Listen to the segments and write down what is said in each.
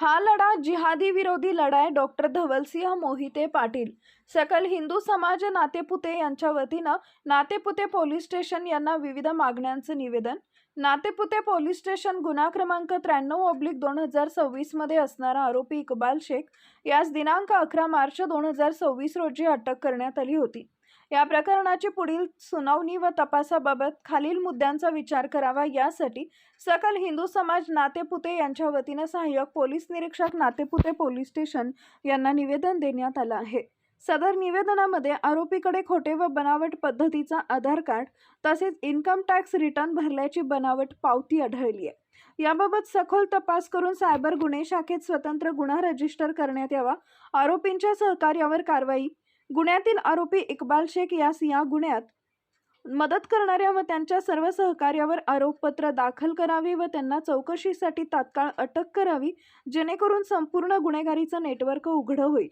हा लढा जिहादी विरोधी लढाई डॉक्टर धवलसिंह मोहिते पाटील सकल हिंदू समाज नातेपुते यांच्या वतीनं नातेपुते पोलीस स्टेशन यांना विविध मागण्यांचं निवेदन। नातेपुते पोलीस स्टेशन गुन्हा क्रमांक 93/2026 मध्ये असणारा आरोपी इक्बाल शेख यास दिनांक 11 मार्च 2026 रोजी अटक करण्यात आली होती। या प्रकरणाची पुढील सुनावणी व तपासाबाबत खालील मुद्द्यांचा विचार करावा यासाठी सकल हिंदू समाज नातेपुते यांच्या वतीने सहाय्यक पोलीस निरीक्षक नातेपुते पोलीस स्टेशन यांना निवेदन देण्यात आलं आहे। सदर निवेदनामध्ये आरोपीकडे खोटे व बनावट पद्धतीचा आधार कार्ड तसेच इन्कम टॅक्स रिटर्न भरल्याची बनावट पावती आढळली आहे। याबाबत सखोल तपास करून सायबर गुन्हे शाखेत स्वतंत्र गुन्हा रजिस्टर करण्यात यावा। आरोपींच्या सहकार्यावर कारवाई। गुन्ह्यातील आरोपी इक्बाल शेख यास या गुन्ह्यात मदत करणाऱ्या व त्यांच्या सर्व सहकार्यावर आरोपपत्र दाखल करावे व त्यांना चौकशीसाठी तात्काळ अटक करावी, जेणेकरून संपूर्ण गुन्हेगारीचं नेटवर्क उघड होईल।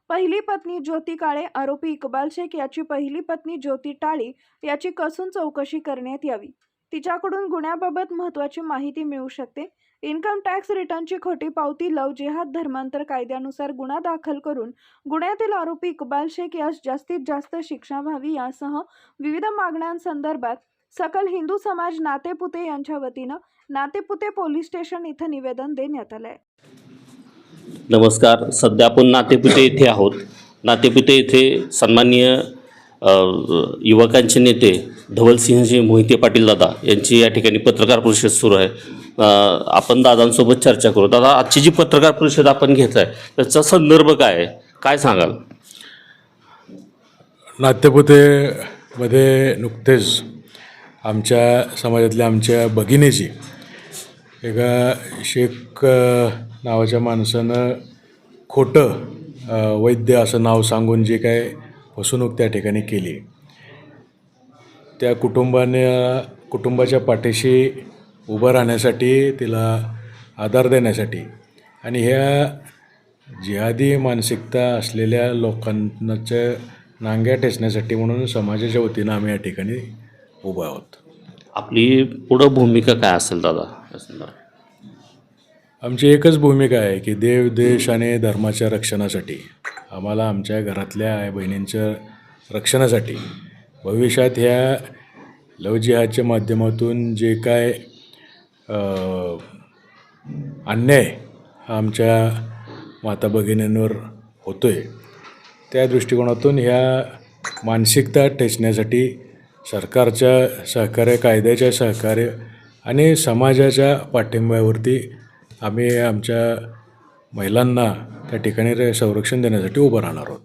पहिली पत्नी ज्योती काळे आरोपी इक्बाल शेख याची पहिली पत्नी ज्योती टाळी याची कसून चौकशी करण्यात यावी। तिच्याकडून गुन्ह्याबाबत महत्त्वाची माहिती मिळू शकते। इन्कम टॅक्स रिटर्नची खोटी पावती लव जिहाद धर्मांतर कायद्यानुसार गुन्हा दाखल करून गुन्ह्यातील आरोपी इक्बाल शेख यास जास्तीत जास्त शिक्षा व्हावी यासह विविध मागण्यांसंदर्भात सकल हिंदू समाज नातेपुते यांच्या वतीनं नातेपुते पोलीस स्टेशन इथं निवेदन देण्यात आलंय। नमस्कार, सध्या आपण नातेपुते येथे आहोत। नातेपुते येथे सन्माननीय युवकांचे नेते धवलसिंहजी मोहिते पाटील दादा यांची या ठिकाणी पत्रकार परिषद सुरू आहे। आपण दादांसोबत चर्चा करू। दादा, आजची जी पत्रकार परिषद आपण घेत आहे त्याचा संदर्भ काय आहे, काय सांगाल? नातेपुतेमध्ये नुकतेच आमच्या समाजातल्या आमच्या भगिनीची एका शेख नावाच्या माणसानं खोटं वैद्य असं नाव सांगून जे काय फसवणूक त्या ठिकाणी केली, त्या कुटुंबाच्या पाठीशी उभं राहण्यासाठी, तिला आधार देण्यासाठी आणि ह्या जिहादी मानसिकता असलेल्या लोकांच्या नांग्या ठेचण्यासाठी म्हणून समाजाच्या वतीनं आम्ही या ठिकाणी उभं आहोत। आपली पुढं भूमिका काय असेल दादा? आमची एकच भूमिका आहे की देव, देश आणि धर्माच्या रक्षणासाठी, आम्हाला आमच्या घरातल्या आई बहिणींच्या रक्षणासाठी भविष्यात ह्या लव जिहादच्या माध्यमातून जे काय अन्याय आमच्या माता भगिनींवर होतो आहे, त्या दृष्टिकोनातून ह्या मानसिकता ठेचण्यासाठी सरकारच्या सहकार्य, कायद्याच्या सहकार्य आणि समाजाच्या पाठिंब्यावरती आम्ही आमच्या महिलांना त्या ठिकाणी संरक्षण देण्यासाठी उभं राहणार आहोत।